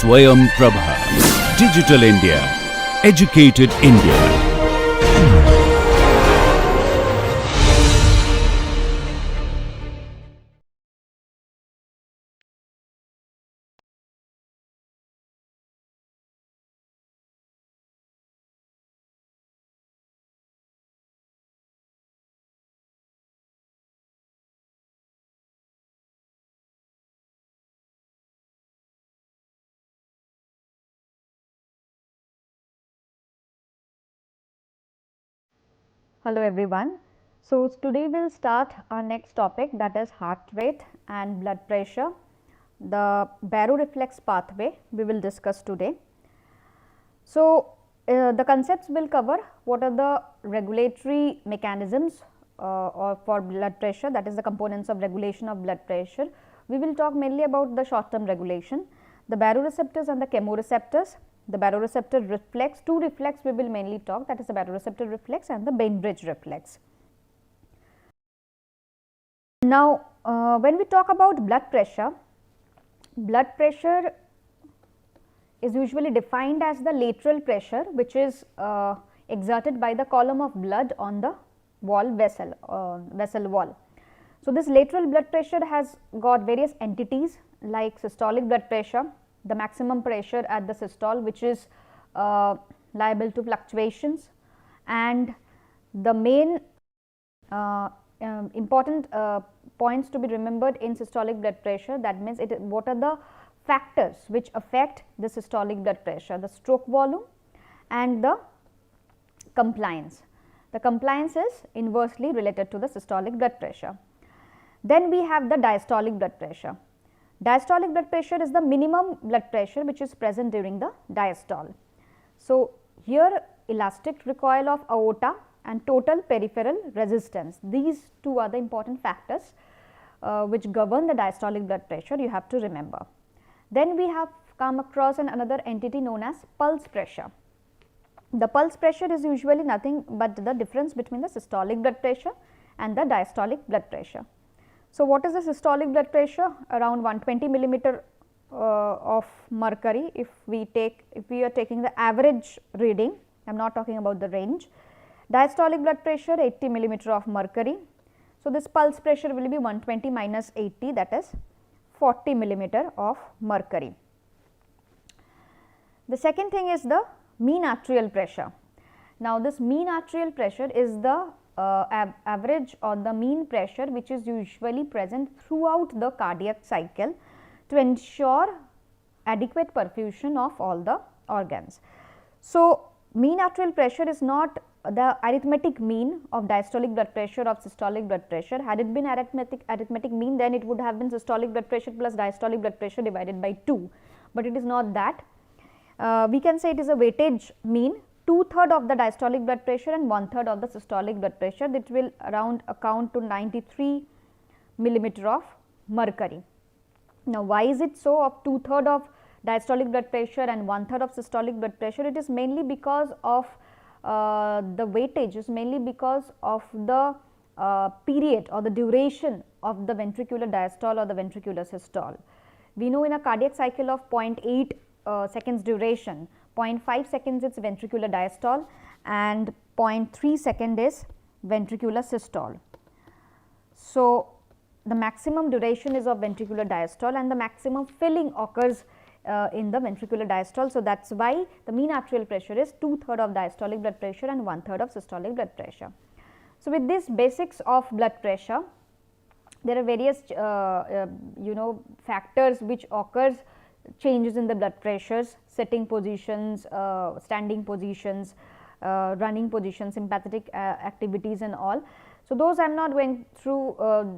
Swayam Prabha. Digital India. Educated India. Hello everyone. So today we will start our next topic, that is heart rate and blood pressure. The baroreflex pathway we will discuss today. So the concepts will cover what are the regulatory mechanisms or for blood pressure, that is the components of regulation of blood pressure. We will talk mainly about the short term regulation, the baroreceptors and the chemoreceptors, the baroreceptor reflex, two reflex we will mainly talk, that is the baroreceptor reflex and the Bainbridge reflex. Now, when we talk about blood pressure is usually defined as the lateral pressure which is exerted by the column of blood on the wall vessel wall. So, this lateral blood pressure has got various entities like systolic blood pressure, the maximum pressure at the systole which is liable to fluctuations, and the main important points to be remembered in systolic blood pressure, that means what are the factors which affect the systolic blood pressure, the stroke volume and the compliance. The compliance is inversely related to the systolic blood pressure. Then we have the diastolic blood pressure. Diastolic blood pressure is the minimum blood pressure which is present during the diastole. So, here elastic recoil of aorta and total peripheral resistance, these two are the important factors which govern the diastolic blood pressure, you have to remember. Then we have come across another entity known as pulse pressure. The pulse pressure is usually nothing but the difference between the systolic blood pressure and the diastolic blood pressure. So, what is the systolic blood pressure? Around 120 millimeter of mercury. If we are taking the average reading, I am not talking about the range. Diastolic blood pressure 80 millimeter of mercury. So, this pulse pressure will be 120 minus 80, that is 40 millimeter of mercury. The second thing is the mean arterial pressure. Now, this mean arterial pressure is the average or the mean pressure which is usually present throughout the cardiac cycle to ensure adequate perfusion of all the organs. So, mean arterial pressure is not the arithmetic mean of diastolic blood pressure or systolic blood pressure. Had it been arithmetic mean, then it would have been systolic blood pressure plus diastolic blood pressure divided by 2, but it is not that. We can say it is a weightage mean, 2/3 of the diastolic blood pressure and 1/3 of the systolic blood pressure, that will around account to 93 millimeter of mercury. Now, why is it so of 2/3 of diastolic blood pressure and 1/3 of systolic blood pressure? It is mainly because of the weightage is mainly because of the period or the duration of the ventricular diastole or the ventricular systole. We know in a cardiac cycle of 0.8 seconds duration, 0.5 seconds is ventricular diastole and 0.3 second is ventricular systole. So, the maximum duration is of ventricular diastole and the maximum filling occurs in the ventricular diastole. So, that is why the mean arterial pressure is 2/3 of diastolic blood pressure and 1/3 of systolic blood pressure. So, with these basics of blood pressure, there are various factors which occurs, changes in the blood pressures, sitting positions, standing positions, running positions, sympathetic activities and all. So, those I am not going through,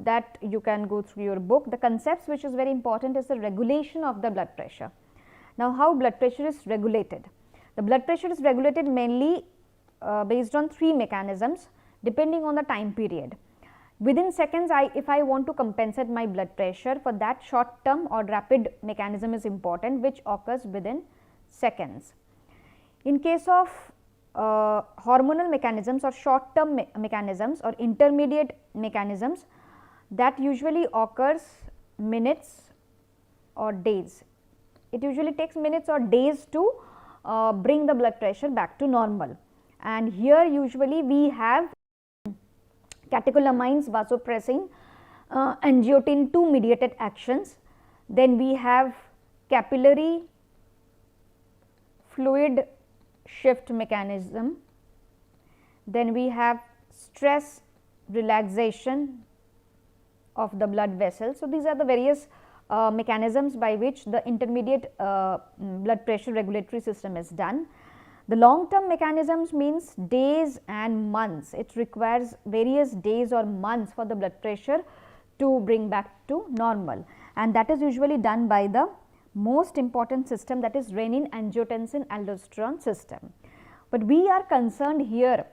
that you can go through your book. The concepts which is very important is the regulation of the blood pressure. Now, how blood pressure is regulated? The blood pressure is regulated mainly based on 3 mechanisms depending on the time period. Within seconds, if I want to compensate my blood pressure, for that short term or rapid mechanism is important which occurs within seconds. In case of hormonal mechanisms or short term mechanisms or intermediate mechanisms, that usually occurs minutes or days. It usually takes minutes or days to bring the blood pressure back to normal. And here usually we have catecholamines, vasopressin, angiotensin 2 mediated actions. Then we have capillary fluid shift mechanism. Then we have stress relaxation of the blood vessels. So, these are the various mechanisms by which the intermediate blood pressure regulatory system is done. The long term mechanisms means days and months. It requires various days or months for the blood pressure to bring back to normal, and that is usually done by the most important system, that is renin angiotensin aldosterone system. But we are concerned here,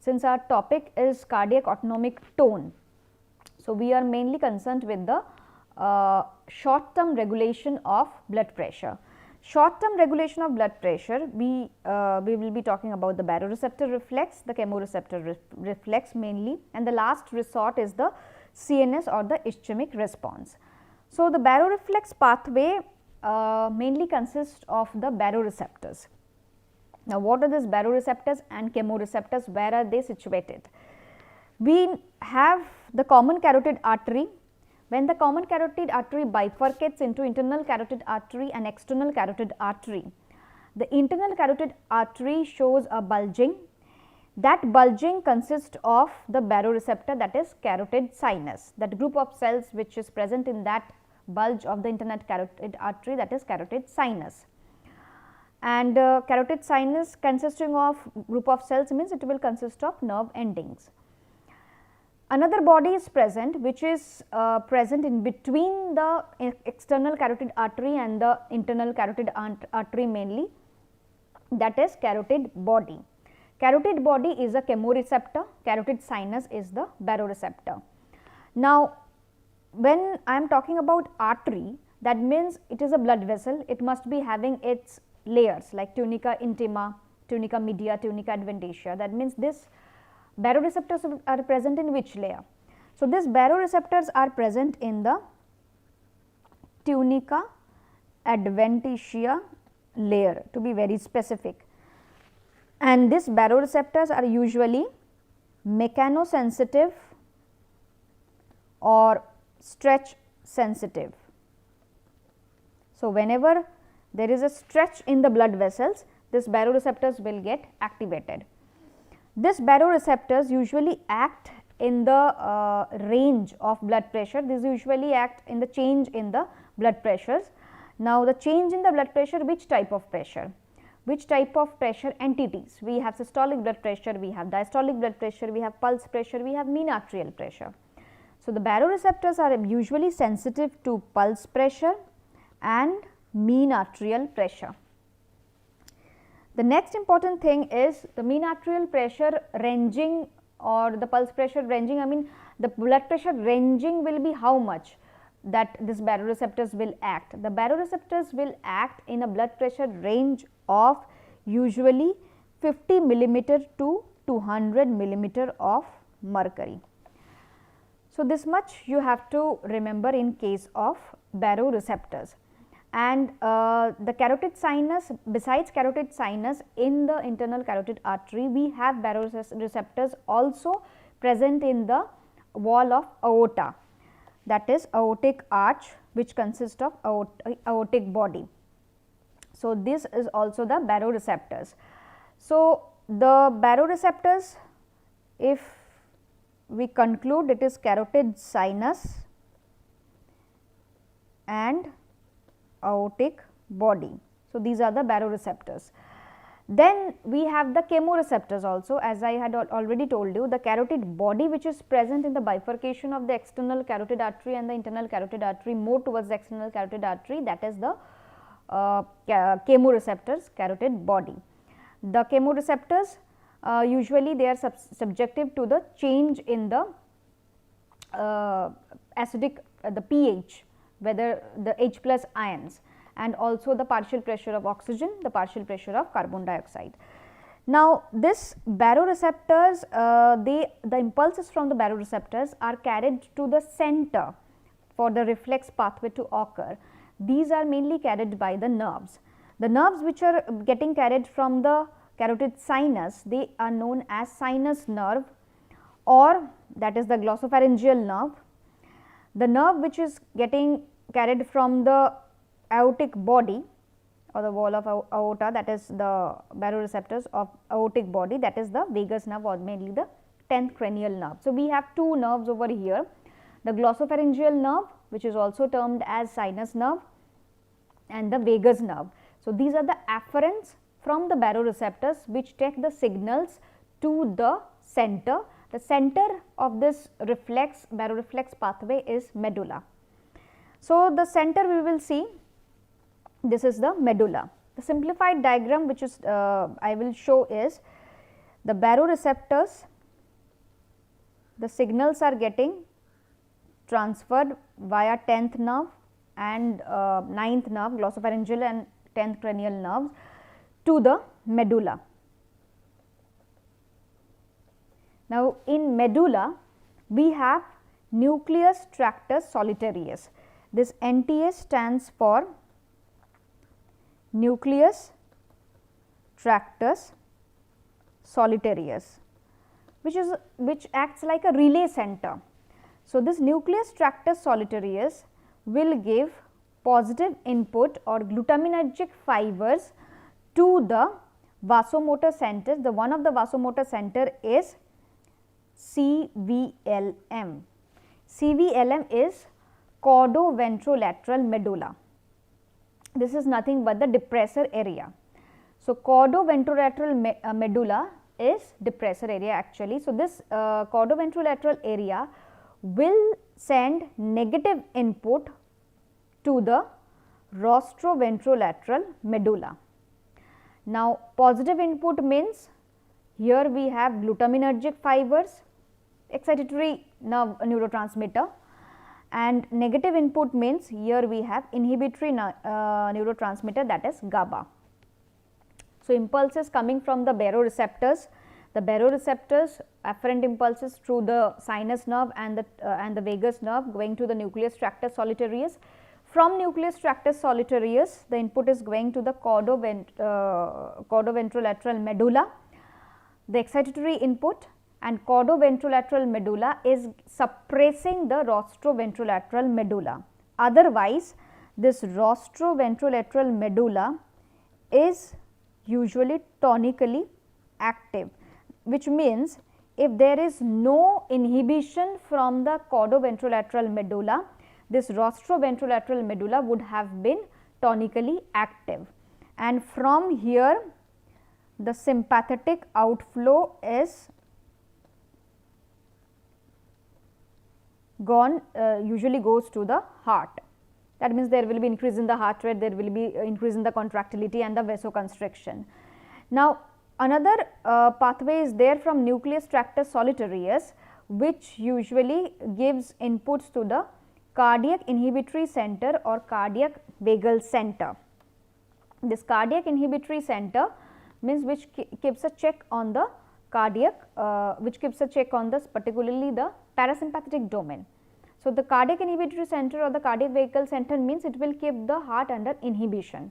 since our topic is cardiac autonomic tone. So, we are mainly concerned with the short term regulation of blood pressure. Short term regulation of blood pressure, we will be talking about the baroreceptor reflex, the chemoreceptor reflex mainly, and the last resort is the CNS or the ischemic response. So, the baroreflex pathway mainly consists of the baroreceptors. Now, what are these baroreceptors and chemoreceptors? Where are they situated? We have the common carotid artery. When the common carotid artery bifurcates into internal carotid artery and external carotid artery, the internal carotid artery shows a bulging. That bulging consists of the baroreceptor, that is carotid sinus, that group of cells which is present in that bulge of the internal carotid artery, that is carotid sinus. And carotid sinus consisting of group of cells means it will consist of nerve endings. Another body is present which is present in between the external carotid artery and the internal carotid artery mainly, that is carotid body. Carotid body is a chemoreceptor, carotid sinus is the baroreceptor. Now, when I am talking about artery, that means it is a blood vessel, it must be having its layers like tunica intima, tunica media, tunica adventitia. That means this baroreceptors are present in which layer? So, these baroreceptors are present in the tunica adventitia layer, to be very specific, and these baroreceptors are usually mechanosensitive or stretch sensitive. So, whenever there is a stretch in the blood vessels, these baroreceptors will get activated. These baroreceptors usually act in the range of blood pressure. These usually act in the change in the blood pressures. Now, the change in the blood pressure, which type of pressure? Which type of pressure entities? We have systolic blood pressure, we have diastolic blood pressure, we have pulse pressure, we have mean arterial pressure. So, the baroreceptors are usually sensitive to pulse pressure and mean arterial pressure. The next important thing is the mean arterial pressure ranging or the pulse pressure ranging, I mean the blood pressure ranging will be how much that this baroreceptors will act. The baroreceptors will act in a blood pressure range of usually 50 millimeter to 200 millimeter of mercury. So, this much you have to remember in case of baroreceptors. And the carotid sinus, besides carotid sinus in the internal carotid artery, we have baroreceptors also present in the wall of aorta, that is aortic arch, which consists of aortic body. So, this is also the baroreceptors. So, the baroreceptors, if we conclude, it is carotid sinus and aortic body. So, these are the baroreceptors. Then we have the chemoreceptors also, as I had already told you, the carotid body which is present in the bifurcation of the external carotid artery and the internal carotid artery more towards the external carotid artery, that is the chemoreceptors, carotid body. The chemoreceptors usually they are subjective to the change in the acidic the pH, whether the H plus ions, and also the partial pressure of oxygen, the partial pressure of carbon dioxide. Now, this baroreceptors, the impulses from the baroreceptors are carried to the center for the reflex pathway to occur. these are mainly carried by the nerves. The nerves which are getting carried from the carotid sinus, they are known as sinus nerve, or that is the glossopharyngeal nerve. The nerve which is getting carried from the aortic body or the wall of aorta, that is the baroreceptors of aortic body, that is the vagus nerve or mainly the 10th cranial nerve. So, we have two nerves over here, the glossopharyngeal nerve which is also termed as sinus nerve and the vagus nerve. So, these are the afferents from the baroreceptors which take the signals to the center. The center of this baroreflex pathway is medulla. So, the center we will see, this is the medulla. The simplified diagram which is I will show is the baroreceptors, the signals are getting transferred via 10th nerve and 9th nerve, glossopharyngeal and 10th cranial nerves to the medulla. Now, in medulla we have nucleus tractus solitarius. This NTA stands for nucleus tractus solitarius, which acts like a relay center. So, this nucleus tractus solitarius will give positive input or glutaminergic fibers to the vasomotor centers. The one of the vasomotor center is CVLM. CVLM is caudoventrolateral medulla. This is nothing but the depressor area. So, caudoventrolateral medulla is depressor area actually. So, this caudoventrolateral area will send negative input to the rostroventrolateral medulla. Now, positive input means here we have glutaminergic fibers, excitatory neurotransmitter, and negative input means here we have inhibitory neurotransmitter, that is GABA. So, impulses coming from the baroreceptors, afferent impulses through the sinus nerve and the vagus nerve going to the nucleus tractus solitarius. From nucleus tractus solitarius, the input is going to the caudoventrolateral medulla, the excitatory input, and caudoventrolateral medulla is suppressing the rostroventrolateral medulla. Otherwise, this rostroventrolateral medulla is usually tonically active, which means if there is no inhibition from the caudoventrolateral medulla, this rostroventrolateral medulla would have been tonically active, and from here the sympathetic outflow is gone, usually goes to the heart. That means there will be increase in the heart rate, there will be increase in the contractility and the vasoconstriction. Now, another pathway is there from nucleus tractus solitarius, which usually gives inputs to the cardiac inhibitory center or cardiac vagal center. This cardiac inhibitory center means which keeps a check on the cardiac, particularly the parasympathetic domain. So, the cardiac inhibitory center or the cardiac vagal center means it will keep the heart under inhibition.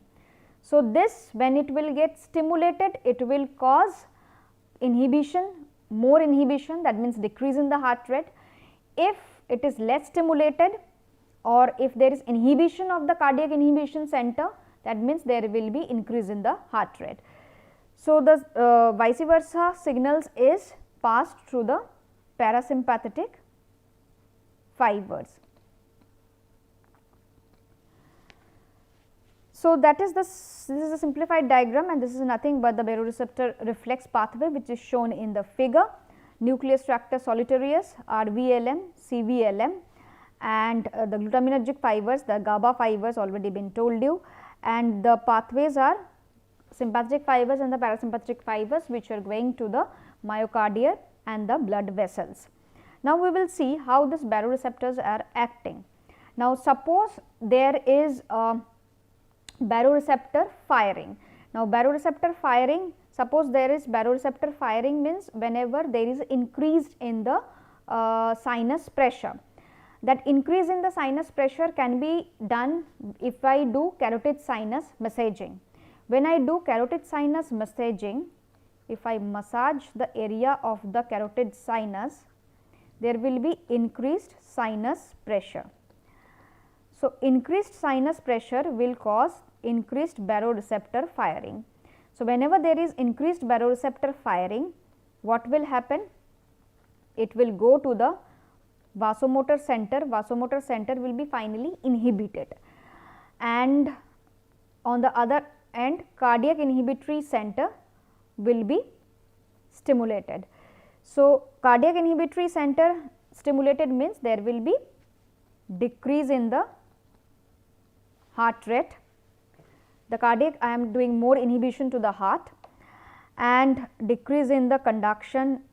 So, this when it will get stimulated, it will cause inhibition, more inhibition, that means decrease in the heart rate. If it is less stimulated or if there is inhibition of the cardiac inhibition center, that means there will be increase in the heart rate. So, the vice versa signals is passed through the parasympathetic fibers. So, that is this is a simplified diagram, and this is nothing but the baroreceptor reflex pathway which is shown in the figure. Nucleus tractus solitarius, RVLM, CVLM, and the glutaminergic fibers, the GABA fibers already been told you, and the pathways are sympathetic fibers and the parasympathetic fibers which are going to the myocardium and the blood vessels. Now, we will see how these baroreceptors are acting. Now, suppose there is a baroreceptor firing. Now, baroreceptor firing, suppose there is baroreceptor firing means whenever there is increased in the sinus pressure. That increase in the sinus pressure can be done if I do carotid sinus massaging. When I do carotid sinus massaging, if I massage the area of the carotid sinus, there will be increased sinus pressure. So, increased sinus pressure will cause increased baroreceptor firing. So, whenever there is increased baroreceptor firing, what will happen? It will go to the vasomotor center will be finally inhibited, and on the other end cardiac inhibitory center will be stimulated. So, cardiac inhibitory center stimulated means there will be decrease in the heart rate. The cardiac, I am doing more inhibition to the heart, and decrease in the conduction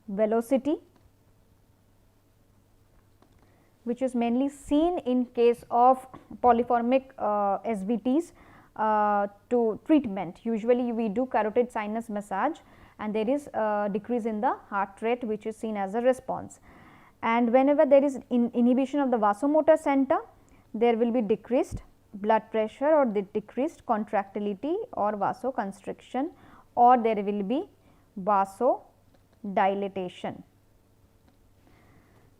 velocity, which is mainly seen in case of polyformic SVTs to treatment. Usually we do carotid sinus massage and there is a decrease in the heart rate, which is seen as a response. And whenever there is inhibition of the vasomotor center, there will be decreased blood pressure or the decreased contractility or vasoconstriction, or there will be vasodilatation.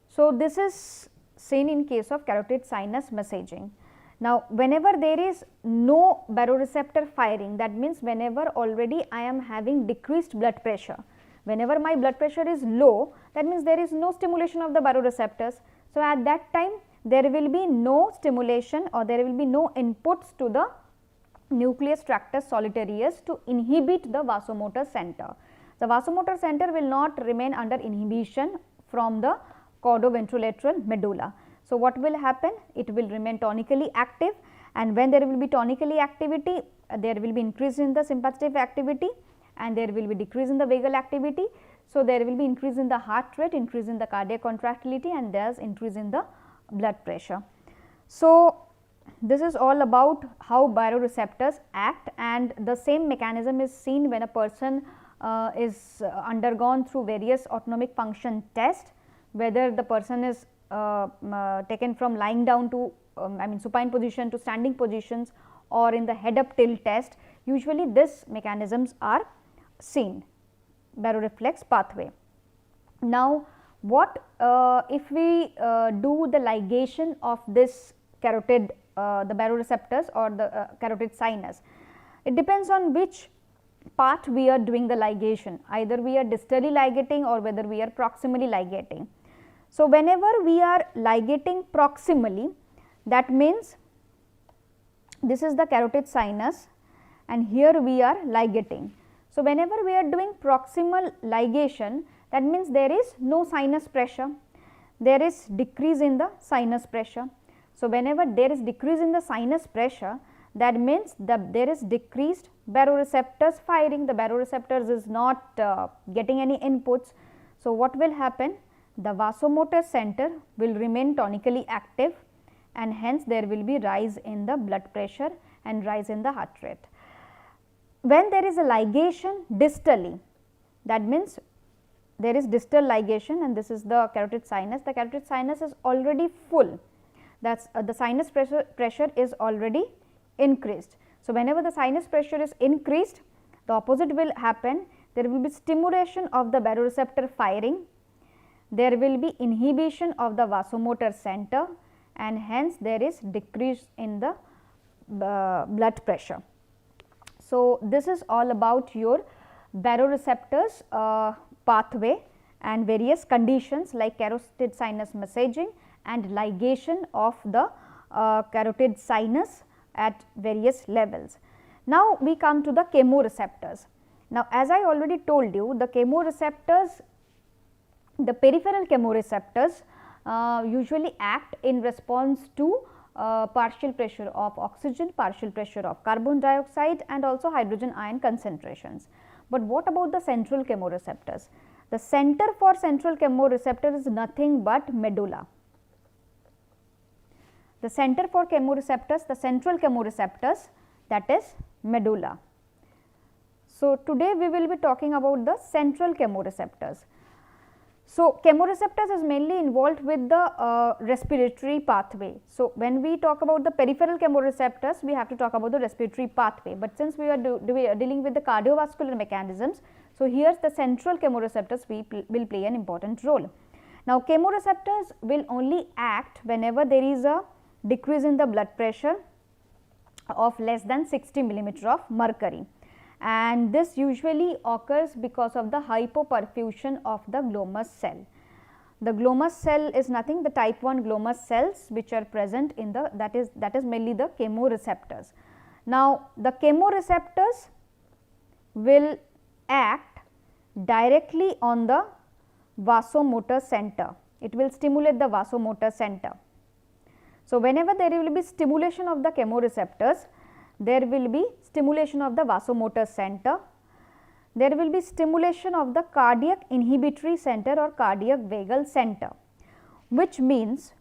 So, this is seen in case of carotid sinus massaging. Now, whenever there is no baroreceptor firing, that means whenever already I am having decreased blood pressure, whenever my blood pressure is low, that means there is no stimulation of the baroreceptors. So, at that time there will be no stimulation or there will be no inputs to the nucleus tractus solitarius to inhibit the vasomotor center. The vasomotor center will not remain under inhibition from the caudoventrolateral medulla. So, what will happen? It will remain tonically active, and when there will be tonically activity, there will be increase in the sympathetic activity and there will be decrease in the vagal activity. So, there will be increase in the heart rate, increase in the cardiac contractility, and thus increase in the blood pressure. So, this is all about how baroreceptors act, and the same mechanism is seen when a person is undergone through various autonomic function tests, whether the person is taken from lying down to supine position to standing positions, or in the head up tilt test. Usually these mechanisms are seen, baroreflex pathway. Now, what if we do the ligation of this carotid the baroreceptors or the carotid sinus? It depends on which part we are doing the ligation, either we are distally ligating or whether we are proximally ligating. So, whenever we are ligating proximally, that means this is the carotid sinus and here we are ligating. So, whenever we are doing proximal ligation, that means there is no sinus pressure, there is decrease in the sinus pressure. So, whenever there is decrease in the sinus pressure, that means that there is decreased baroreceptors firing, the baroreceptors is not getting any inputs. So, what will happen? The vasomotor center will remain tonically active, and hence there will be rise in the blood pressure and rise in the heart rate. When there is a ligation distally, that means there is distal ligation, and this is the carotid sinus. The carotid sinus is already full, that is the sinus pressure is already increased. So, whenever the sinus pressure is increased, the opposite will happen. There will be stimulation of the baroreceptor firing, there will be inhibition of the vasomotor center, and hence there is decrease in the blood pressure. So, this is all about your baroreceptors pathway and various conditions like carotid sinus massaging and ligation of the carotid sinus at various levels. Now, we come to the chemoreceptors. Now, as I already told you, the chemoreceptors, the peripheral chemoreceptors usually act in response to partial pressure of oxygen, partial pressure of carbon dioxide, and also hydrogen ion concentrations. But what about the central chemoreceptors? The center for central chemoreceptor is nothing but medulla. The center for chemoreceptors, the central chemoreceptors, that is medulla. So, today we will be talking about the central chemoreceptors. So, chemoreceptors is mainly involved with the respiratory pathway. So, when we talk about the peripheral chemoreceptors, we have to talk about the respiratory pathway, but since we are dealing with the cardiovascular mechanisms, so here the central chemoreceptors will play an important role. Now, chemoreceptors will only act whenever there is a decrease in the blood pressure of less than 60 millimeter of mercury, and this usually occurs because of the hypoperfusion of the glomus cell. The glomus cell is nothing, the type 1 glomus cells which are present in the that is mainly the chemoreceptors. Now, the chemoreceptors will act directly on the vasomotor center, it will stimulate the vasomotor center. So, whenever there will be stimulation of the chemoreceptors, there will be stimulation of the vasomotor center, there will be stimulation of the cardiac inhibitory center or cardiac vagal center, which means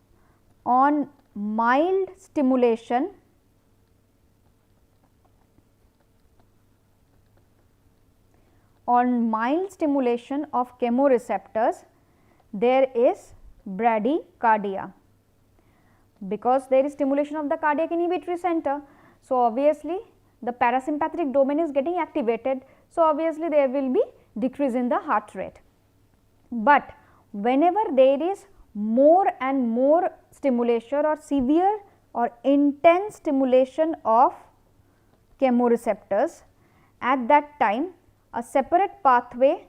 on mild stimulation of chemoreceptors, there is bradycardia, because there is stimulation of the cardiac inhibitory center. So, obviously, the parasympathetic domain is getting activated. So, obviously, there will be decrease in the heart rate. But whenever there is more and more stimulation or severe or intense stimulation of chemoreceptors, at that time a separate pathway,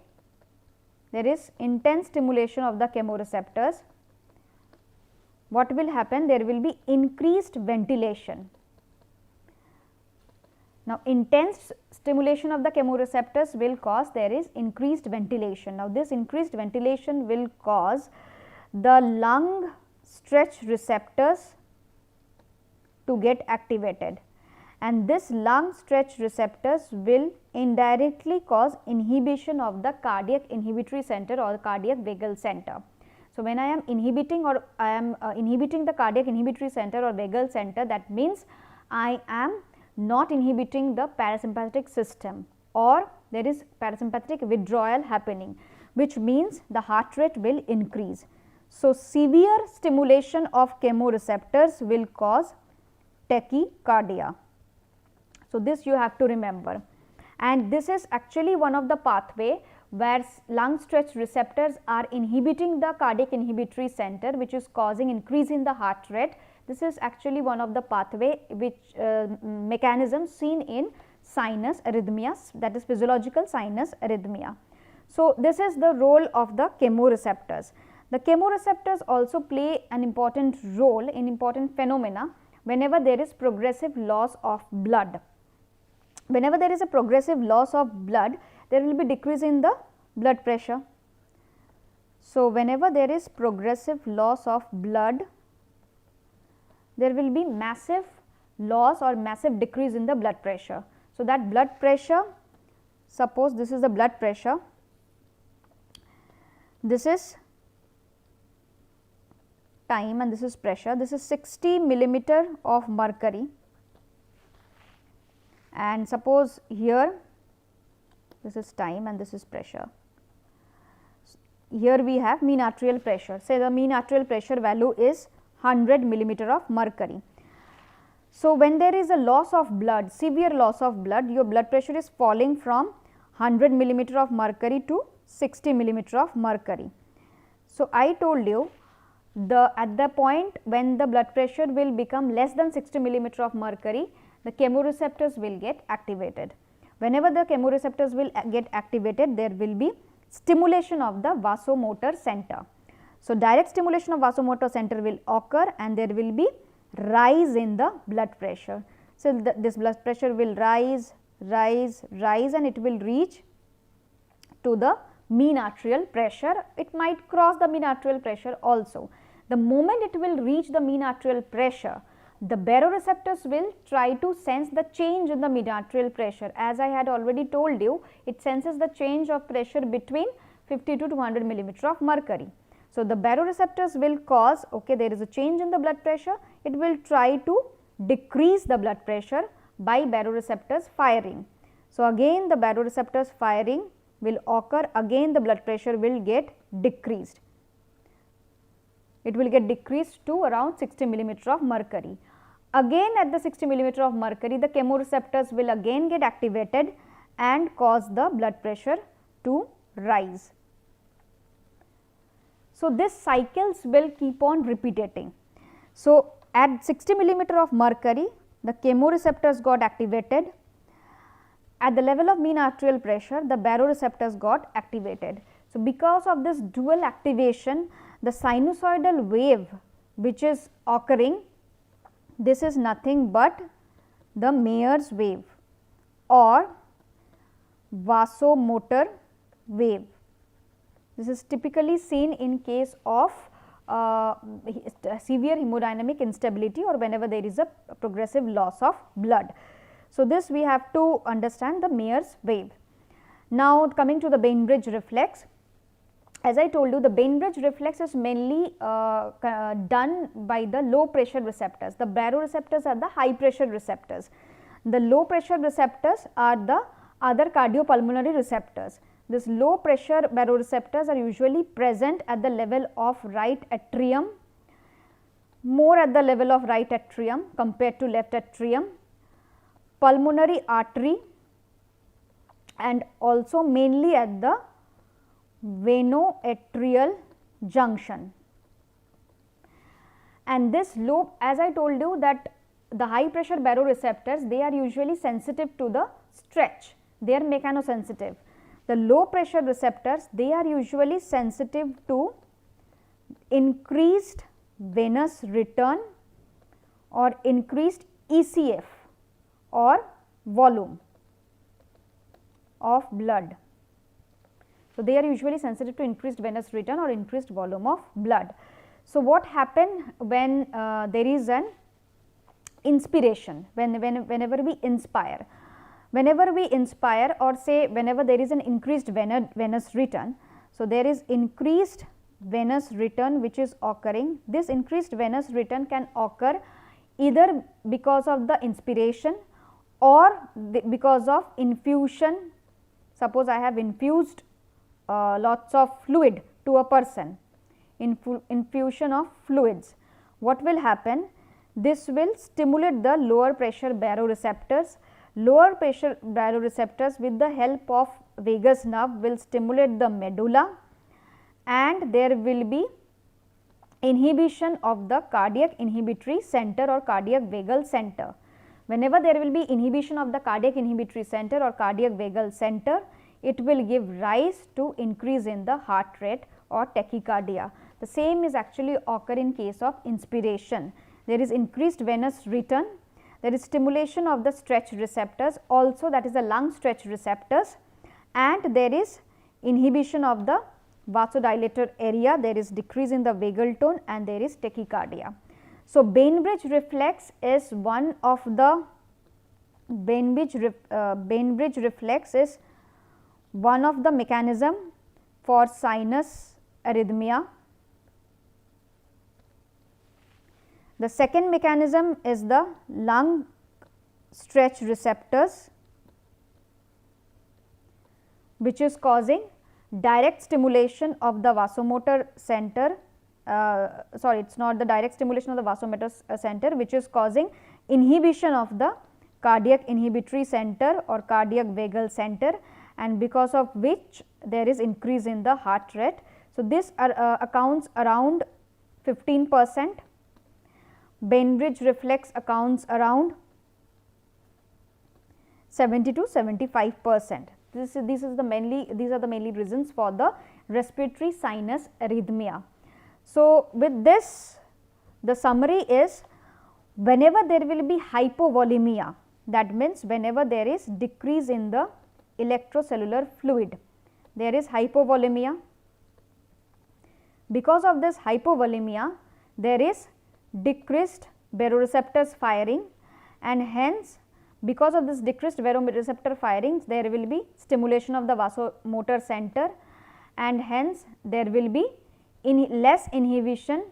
there is intense stimulation of the chemoreceptors, what will happen? There will be increased ventilation. Now, intense stimulation of the chemoreceptors will cause there is increased ventilation. Now, this increased ventilation will cause the lung stretch receptors to get activated, and this lung stretch receptors will indirectly cause inhibition of the cardiac inhibitory center or the cardiac vagal center. So, when I am inhibiting or I am inhibiting the cardiac inhibitory center or vagal center, that means I am not inhibiting the parasympathetic system, or there is parasympathetic withdrawal happening, which means the heart rate will increase. So, severe stimulation of chemoreceptors will cause tachycardia. So, this you have to remember, and this is actually one of the pathway where lung stretch receptors are inhibiting the cardiac inhibitory center, which is causing increase in the heart rate. This is actually one of the pathway which mechanisms seen in sinus arrhythmias, that is physiological sinus arrhythmia. So, this is the role of the chemoreceptors. The chemoreceptors also play an important role in important phenomena whenever there is progressive loss of blood. Whenever there is a progressive loss of blood, there will be decrease in the blood pressure. So, whenever there is progressive loss of blood, there will be massive loss or massive decrease in the blood pressure. So, that blood pressure, suppose this is the blood pressure, this is time and this is pressure, this is 60 millimeter of mercury, and suppose here this is time and this is pressure. Here we have mean arterial pressure, say the mean arterial pressure value is 100 millimeter of mercury. So, when there is a loss of blood, severe loss of blood, your blood pressure is falling from 100 millimeter of mercury to 60 millimeter of mercury. So, I told you at the point when the blood pressure will become less than 60 millimeter of mercury, the chemoreceptors will get activated. Whenever the chemoreceptors will get activated, there will be stimulation of the vasomotor center. So, direct stimulation of vasomotor center will occur and there will be rise in the blood pressure. So, this blood pressure will rise and it will reach to the mean arterial pressure. It might cross the mean arterial pressure also. The moment it will reach the mean arterial pressure, the baroreceptors will try to sense the change in the mean arterial pressure. As I had already told you, it senses the change of pressure between 50 to 200 millimeter of mercury. So, the baroreceptors will cause, okay, there is a change in the blood pressure, it will try to decrease the blood pressure by baroreceptors firing. So, again the baroreceptors firing will occur, again the blood pressure will get decreased. It will get decreased to around 60 millimeter of mercury. Again at the 60 millimeter of mercury, the chemoreceptors will again get activated and cause the blood pressure to rise. So, this cycles will keep on repeating. So, at 60 millimeter of mercury, the chemoreceptors got activated. At the level of mean arterial pressure, the baroreceptors got activated. So, because of this dual activation, the sinusoidal wave which is occurring, this is nothing but the Mayer's wave or vasomotor wave. This is typically seen in case of severe hemodynamic instability or whenever there is a progressive loss of blood. So, this we have to understand the Mayer's wave. Now, coming to the Bainbridge reflex. As I told you, the Bainbridge reflex is mainly done by the low pressure receptors. The baroreceptors are the high pressure receptors. The low pressure receptors are the other cardiopulmonary receptors. This low pressure baroreceptors are usually present at the level of right atrium, more at the level of right atrium compared to left atrium, pulmonary artery, and also mainly at the venoatrial junction. And this low, as I told you, that the high pressure baroreceptors, they are usually sensitive to the stretch, they are mechanosensitive. The low pressure receptors, they are usually sensitive to increased venous return or increased ECF or volume of blood. So, they are usually sensitive to increased venous return or increased volume of blood. So, what happens when there is an inspiration, whenever we inspire? Whenever we inspire, or say whenever there is an increased venous return, so there is increased venous return which is occurring. This increased venous return can occur either because of the inspiration or because of infusion. Suppose I have infused lots of fluid to a person, infusion of fluids. What will happen? This will stimulate the lower pressure baroreceptors. Lower pressure baroreceptors with the help of vagus nerve will stimulate the medulla, and there will be inhibition of the cardiac inhibitory center or cardiac vagal center. Whenever there will be inhibition of the cardiac inhibitory center or cardiac vagal center, it will give rise to increase in the heart rate or tachycardia. The same is actually occur in case of inspiration. There is increased venous return, there is stimulation of the stretch receptors, also that is the lung stretch receptors, and there is inhibition of the vasodilator area, there is decrease in the vagal tone, and there is tachycardia. So, Bainbridge reflex is one of the Bainbridge reflex is one of the mechanism for sinus arrhythmia. The second mechanism is the lung stretch receptors, which is causing direct stimulation of the vasomotor center. Sorry, it is not the direct stimulation of the vasomotor center, which is causing inhibition of the cardiac inhibitory center or cardiac vagal center, and because of which there is increase in the heart rate. So, this accounts around 15%. Bainbridge reflex accounts around 70 to 75%. These are the mainly reasons for the respiratory sinus arrhythmia. So, with this, the summary is, whenever there will be hypovolemia, that means whenever there is decrease in the electrocellular fluid, there is hypovolemia. Because of this hypovolemia, there is decreased baroreceptors firing, and hence because of this decreased baroreceptor firings, there will be stimulation of the vasomotor center, and hence there will be less inhibition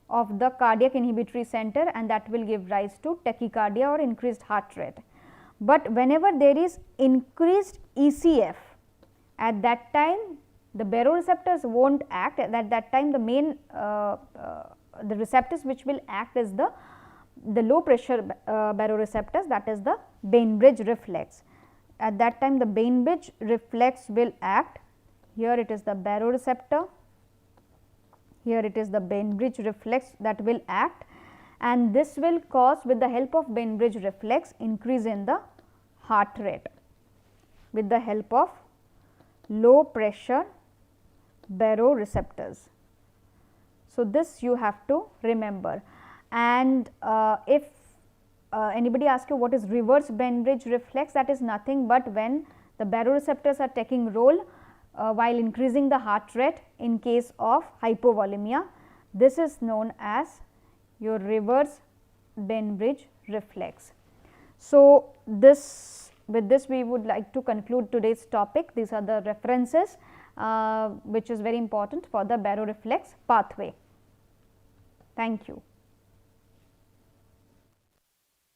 of the cardiac inhibitory center, and that will give rise to tachycardia or increased heart rate. But whenever there is increased ECF, at that time the baroreceptors won't act. At that time the main the receptors which will act is the low pressure baroreceptors, that is the Bainbridge reflex. At that time the Bainbridge reflex will act. Here it is the baroreceptor, here it is the Bainbridge reflex that will act, and this will cause, with the help of Bainbridge reflex, increase in the heart rate with the help of low pressure baroreceptors. So, this you have to remember. And if anybody asks you what is reverse Bainbridge reflex, that is nothing but when the baroreceptors are taking role while increasing the heart rate in case of hypovolemia. This is known as your reverse Bainbridge reflex. So, with this we would like to conclude today's topic. These are the references which is very important for the baroreflex pathway. Thank you.